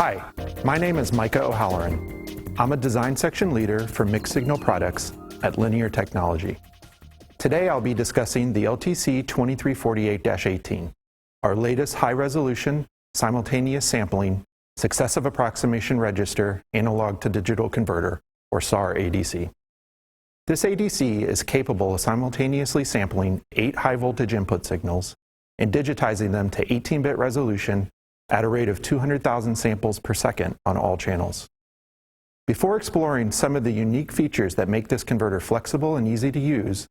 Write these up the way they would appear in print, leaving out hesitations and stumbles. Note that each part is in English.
Hi, my name is Micah O'Halloran. I'm a design section leader for mixed signal products at Linear Technology. Today I'll be discussing the LTC 2348-18, our latest high-resolution, simultaneous sampling, successive approximation register analog to digital converter, or SAR ADC. This ADC is capable of simultaneously sampling 8 high-voltage input signals and digitizing them to 18-bit resolution at a rate of 200,000 samples per second on all channels. Before exploring some of the unique features that make this converter flexible and easy to use,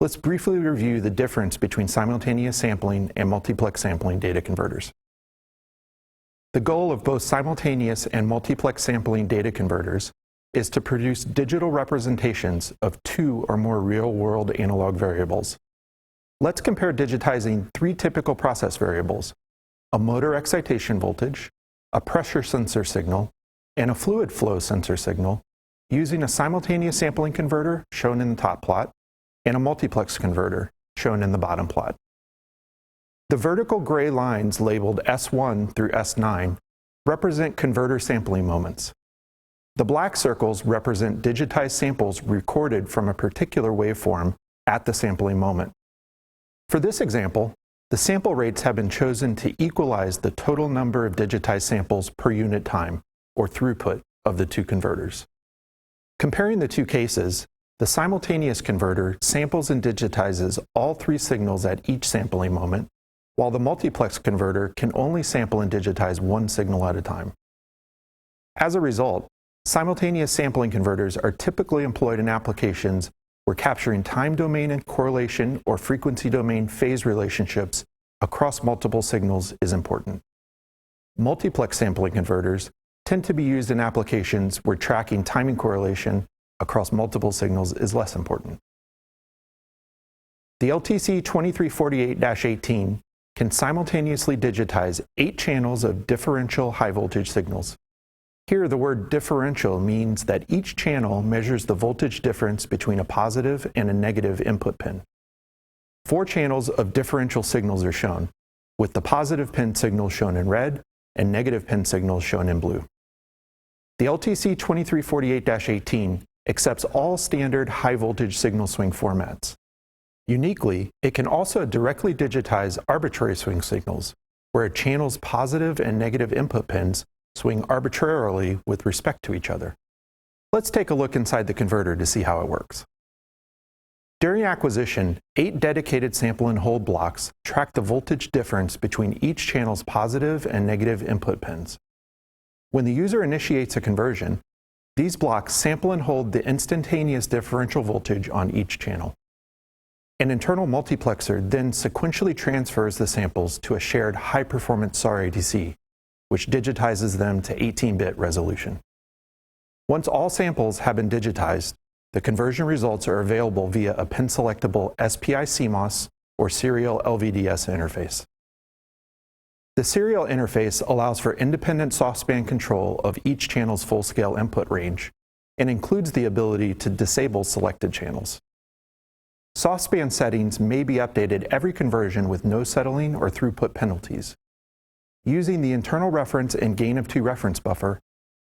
let's briefly review the difference between simultaneous sampling and multiplex sampling data converters. The goal of both simultaneous and multiplex sampling data converters is to produce digital representations of 2 or more real-world analog variables. Let's compare digitizing 3 typical process variables: a motor excitation voltage, a pressure sensor signal, and a fluid flow sensor signal using a simultaneous sampling converter, shown in the top plot, and a multiplex converter, shown in the bottom plot. The vertical gray lines labeled S1 through S9 represent converter sampling moments. The black circles represent digitized samples recorded from a particular waveform at the sampling moment. For this example, the sample rates have been chosen to equalize the total number of digitized samples per unit time, or throughput, of the 2 converters. Comparing the 2 cases, the simultaneous converter samples and digitizes all 3 signals at each sampling moment, while the multiplex converter can only sample and digitize 1 signal at a time. As a result, simultaneous sampling converters are typically employed in applications where capturing time domain and correlation or frequency domain phase relationships across multiple signals is important. Multiplex sampling converters tend to be used in applications where tracking timing correlation across multiple signals is less important. The LTC 2348-18 can simultaneously digitize 8 channels of differential high voltage signals. Here, the word differential means that each channel measures the voltage difference between a positive and a negative input pin. 4 channels of differential signals are shown, with the positive pin signal shown in red and negative pin signals shown in blue. The LTC 2348-18 accepts all standard high voltage signal swing formats. Uniquely, it can also directly digitize arbitrary swing signals, where a channel's positive and negative input pins swing arbitrarily with respect to each other. Let's take a look inside the converter to see how it works. During acquisition, 8 dedicated sample and hold blocks track the voltage difference between each channel's positive and negative input pins. When the user initiates a conversion, these blocks sample and hold the instantaneous differential voltage on each channel. An internal multiplexer then sequentially transfers the samples to a shared high-performance SAR ADC, which digitizes them to 18-bit resolution. Once all samples have been digitized, the conversion results are available via a pin-selectable SPI CMOS or serial LVDS interface. The serial interface allows for independent SoftSpan control of each channel's full-scale input range and includes the ability to disable selected channels. SoftSpan settings may be updated every conversion with no settling or throughput penalties. Using the internal reference and gain of 2 reference buffer,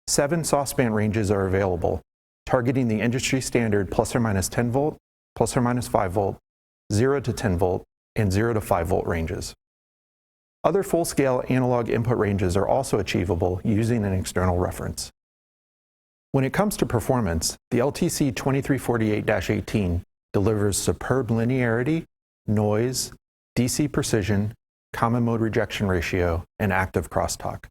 7 SoftSpan ranges are available, targeting the industry standard plus or minus 10 volt, plus or minus 5 volt, 0 to 10 volt, and 0 to 5 volt ranges. Other full-scale analog input ranges are also achievable using an external reference. When it comes to performance, the LTC 2348-18 delivers superb linearity, noise, DC precision, common mode rejection ratio, and active crosstalk.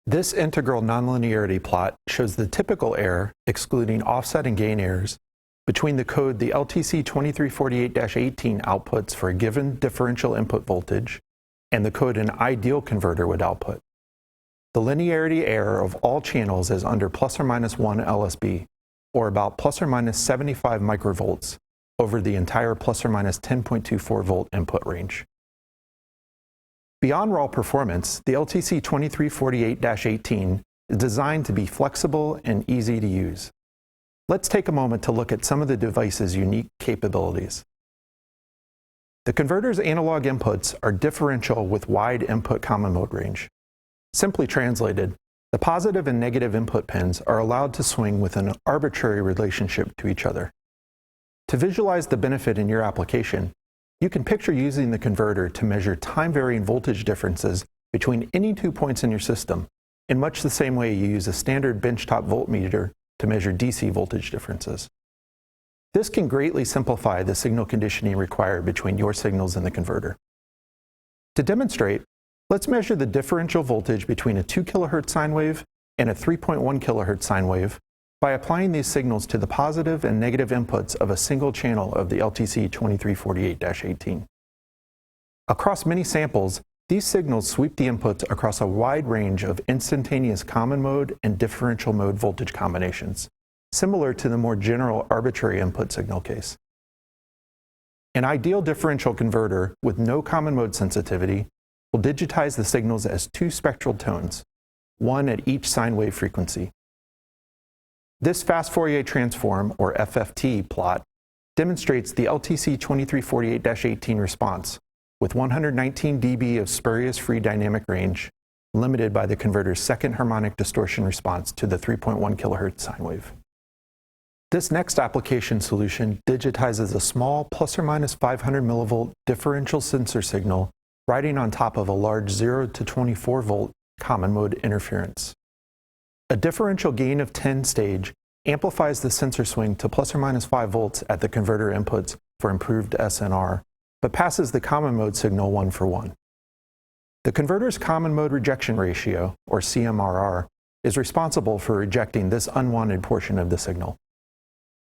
This integral nonlinearity plot shows the typical error, excluding offset and gain errors, between the code the LTC 2348-18 outputs for a given differential input voltage and the code an ideal converter would output. The linearity error of all channels is under plus or minus 1 LSB, or about plus or minus 75 microvolts over the entire plus or minus 10.24 volt input range. Beyond raw performance, the LTC 2348-18 is designed to be flexible and easy to use. Let's take a moment to look at some of the device's unique capabilities. The converter's analog inputs are differential with wide input common mode range. Simply translated, the The positive and negative input pins are allowed to swing with an arbitrary relationship to each other. To visualize the benefit in your application, you can picture using the converter to measure time-varying voltage differences between any 2 points in your system, in much the same way you use a standard benchtop voltmeter to measure DC voltage differences. This can greatly simplify the signal conditioning required between your signals and the converter. To demonstrate, let's measure the differential voltage between a 2 kHz sine wave and a 3.1 kHz sine wave by applying these signals to the positive and negative inputs of a single channel of the LTC 2348-18. Across many samples, these signals sweep the inputs across a wide range of instantaneous common mode and differential mode voltage combinations, similar to the more general arbitrary input signal case. An ideal differential converter with no common mode sensitivity will digitize the signals as 2 spectral tones, one at each sine wave frequency. This fast Fourier transform, or FFT, plot demonstrates the LTC 2348-18 response with 119 dB of spurious free dynamic range, limited by the converter's second harmonic distortion response to the 3.1 kHz sine wave. This next application solution digitizes a small plus or minus 500 millivolt differential sensor signal riding on top of a large 0 to 24 volt common mode interference. A differential gain of 10 stage amplifies the sensor swing to plus or minus 5 volts at the converter inputs for improved SNR, but passes the common mode signal 1 for 1. The converter's common mode rejection ratio, or CMRR, is responsible for rejecting this unwanted portion of the signal.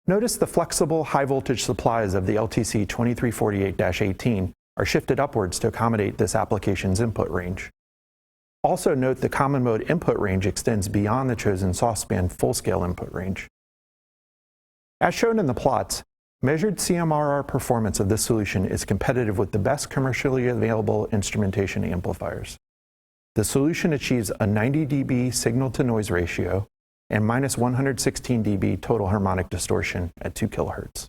Notice the flexible high voltage supplies of the LTC 2348-18 are shifted upwards to accommodate this application's input range. Also note the common mode input range extends beyond the chosen SoftSpan full-scale input range. As shown in the plots, measured CMRR performance of this solution is competitive with the best commercially available instrumentation amplifiers. The solution achieves a 90 dB signal-to-noise ratio and minus 116 dB total harmonic distortion at 2 kHz.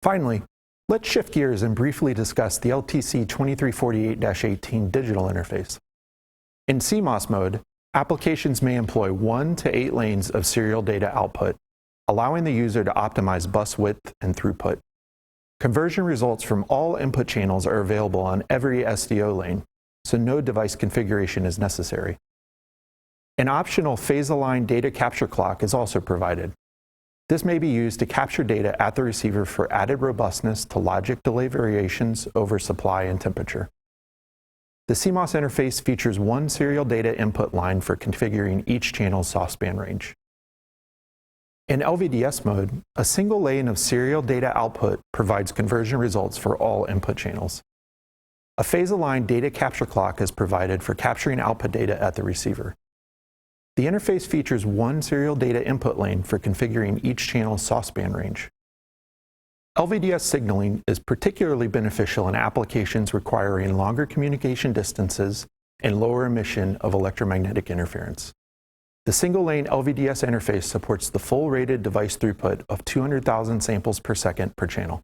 Finally, let's shift gears and briefly discuss the LTC 2348-18 digital interface. In CMOS mode, applications may employ 1 to 8 lanes of serial data output, allowing the user to optimize bus width and throughput. Conversion results from all input channels are available on every SDO lane, so no device configuration is necessary. An optional phase-aligned data capture clock is also provided. This may be used to capture data at the receiver for added robustness to logic delay variations over supply and temperature. The CMOS interface features 1 serial data input line for configuring each channel's SoftSpan range. In LVDS mode, a single lane of serial data output provides conversion results for all input channels. A phase-aligned data capture clock is provided for capturing output data at the receiver. The interface features 1 serial data input lane for configuring each channel's SoftSpan range. LVDS signaling is particularly beneficial in applications requiring longer communication distances and lower emission of electromagnetic interference. The single-lane LVDS interface supports the full rated device throughput of 200,000 samples per second per channel.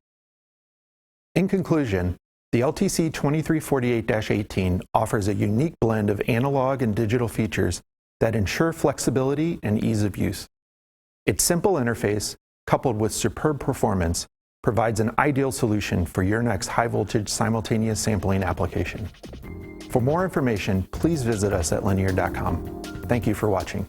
In conclusion, the LTC 2348-18 offers a unique blend of analog and digital features that ensure flexibility and ease of use. Its simple interface, coupled with superb performance, provides an ideal solution for your next high-voltage simultaneous sampling application. For more information, please visit us at linear.com. Thank you for watching.